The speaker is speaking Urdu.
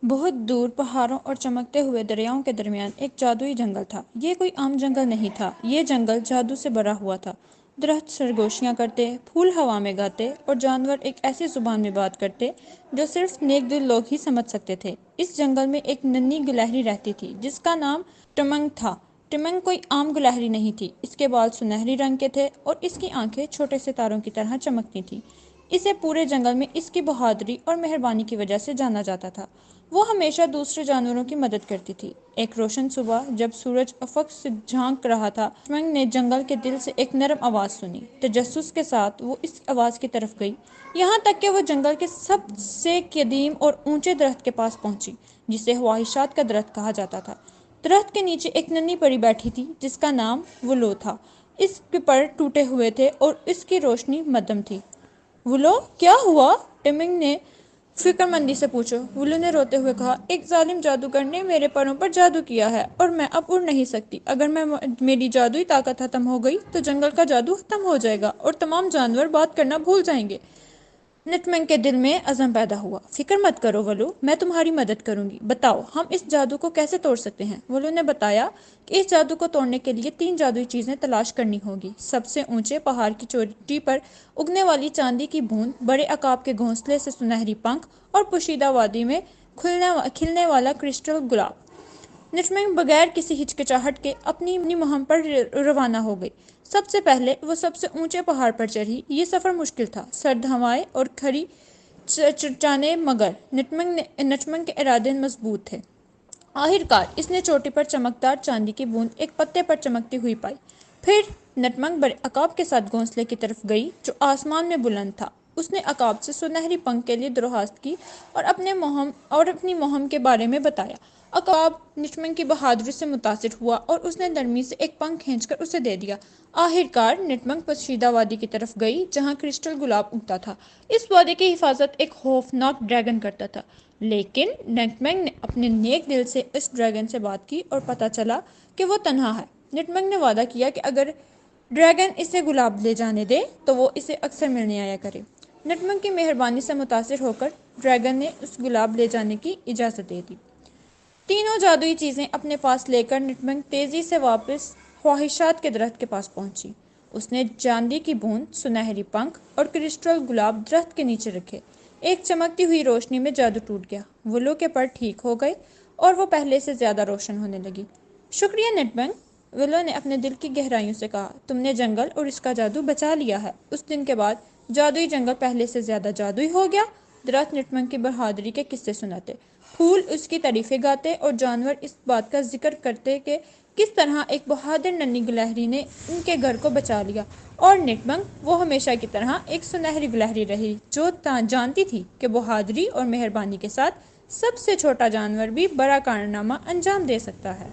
بہت دور پہاڑوں اور چمکتے ہوئے دریاؤں کے درمیان ایک جادوئی جنگل تھا۔ یہ کوئی عام جنگل نہیں تھا، یہ جنگل جادو سے بھرا ہوا تھا۔ درخت سرگوشیاں کرتے، پھول ہوا میں گاتے اور جانور ایک ایسی زبان میں بات کرتے جو صرف نیک دل لوگ ہی سمجھ سکتے تھے۔ اس جنگل میں ایک ننھی گلہری رہتی تھی جس کا نام ٹمنگ تھا۔ ٹمنگ کوئی عام گلہری نہیں تھی، اس کے بال سنہری رنگ کے تھے اور اس کی آنکھیں چھوٹے ستاروں کی طرح چمکتی تھیں۔ اسے پورے جنگل میں اس کی بہادری اور مہربانی کی وجہ سے جانا جاتا تھا۔ وہ ہمیشہ دوسرے جانوروں کی مدد کرتی تھی۔ ایک روشن صبح جب سورج افق سے جھانک رہا تھا، ٹمنگ نے جنگل کے دل سے ایک نرم آواز سنی۔ تجسس کے ساتھ وہ اس آواز کی طرف گئی، یہاں تک کہ وہ جنگل کے سب سے قدیم اور اونچے درخت کے پاس پہنچی جسے خواہشات کا درخت کہا جاتا تھا۔ درخت کے نیچے ایک ننھی پری بیٹھی تھی جس کا نام ولو تھا۔ اس کے پر ٹوٹے ہوئے تھے اور اس کی روشنی مدھم تھی۔ ولو، کیا ہوا؟ ٹمنگ نے فکر مندی سے پوچھا۔ ولو نے روتے ہوئے کہا، ایک ظالم جادوگر نے میرے پروں پر جادو کیا ہے اور میں اب اڑ نہیں سکتی۔ اگر میری جادوئی طاقت ختم ہو گئی تو جنگل کا جادو ختم ہو جائے گا اور تمام جانور بات کرنا بھول جائیں گے۔ ٹمنگ کے دل میں عزم پیدا ہوا۔ فکر مت کرو ولو، میں تمہاری مدد کروں گی۔ بتاؤ، ہم اس جادو کو کیسے توڑ سکتے ہیں؟ ولو نے بتایا کہ اس جادو کو توڑنے کے لیے 3 جادوئی چیزیں تلاش کرنی ہوگی۔ سب سے اونچے پہاڑ کی چوٹی پر اگنے والی چاندی کی بوند، بڑے عقاب کے گھونسلے سے سنہری پنکھ اور پوشیدہ وادی میں کھلنے والا کرسٹل گلاب۔ ٹمنگ بغیر کسی ہچکچاہٹ کے اپنی مہم پر روانہ ہو گئی۔ سب سے پہلے وہ سب سے اونچے پہاڑ پر چڑھی۔ یہ سفر مشکل تھا، سرد ہوائیں اور کھری چٹانیں، مگر ٹمنگ کے ارادے مضبوط تھے۔ آخرکار اس نے چوٹی پر چمکدار چاندی کی بوند ایک پتے پر چمکتی ہوئی پائی۔ پھر ٹمنگ بڑے عقاب کے ساتھ گھونسلے کی طرف گئی جو آسمان میں بلند تھا۔ اس نے عقاب سے سنہری پنکھ کے لیے درخواست کی اور اپنی مہم کے بارے میں بتایا۔ عقاب ٹمنگ کی بہادری سے متاثر ہوا اور اس نے نرمی سے ایک پنکھ کھینچ کر اسے دے دیا۔ آخرکار ٹمنگ پوشیدہ وادی کی طرف گئی جہاں کرسٹل گلاب اگتا تھا۔ اس وادی کی حفاظت ایک خوفناک ڈریگن کرتا تھا، لیکن ٹمنگ نے اپنے نیک دل سے اس ڈریگن سے بات کی اور پتہ چلا کہ وہ تنہا ہے۔ ٹمنگ نے وعدہ کیا کہ اگر ڈریگن اسے گلاب لے جانے دے تو وہ اسے اکثر ملنے آیا کرے۔ ٹمنگ کی مہربانی سے متاثر ہو کر ڈریگن نے اس گلاب لے جانے کی اجازت دے دی۔ تینوں جادوئی چیزیں اپنے پاس لے کر ٹمنگ تیزی سے واپس خواہشات کے درخت کے پاس پہنچی۔ اس نے چاندی کی بوند، سنہری پنکھ اور کرسٹل گلاب درخت کے نیچے رکھے۔ ایک چمکتی ہوئی روشنی میں جادو ٹوٹ گیا۔ ولو کے پر ٹھیک ہو گئے اور وہ پہلے سے زیادہ روشن ہونے لگی۔ شکریہ ٹمنگ، ولو نے اپنے دل کی گہرائیوں سے کہا، تم نے جنگل اور اس کا جادو بچا لیا ہے۔ اس دن کے بعد جادوئی جنگل پہلے سے زیادہ جادوئی ہو گیا۔ درخت ٹمنگ کی بہادری کے قصے سناتے، پھول اس کی تعریفیں گاتے اور جانور اس بات کا ذکر کرتے کہ کس طرح ایک بہادر ننھی گلہری نے ان کے گھر کو بچا لیا۔ اور ٹمنگ، وہ ہمیشہ کی طرح ایک سنہری گلہری رہی جو جانتی تھی کہ بہادری اور مہربانی کے ساتھ سب سے چھوٹا جانور بھی بڑا کارنامہ انجام دے سکتا ہے۔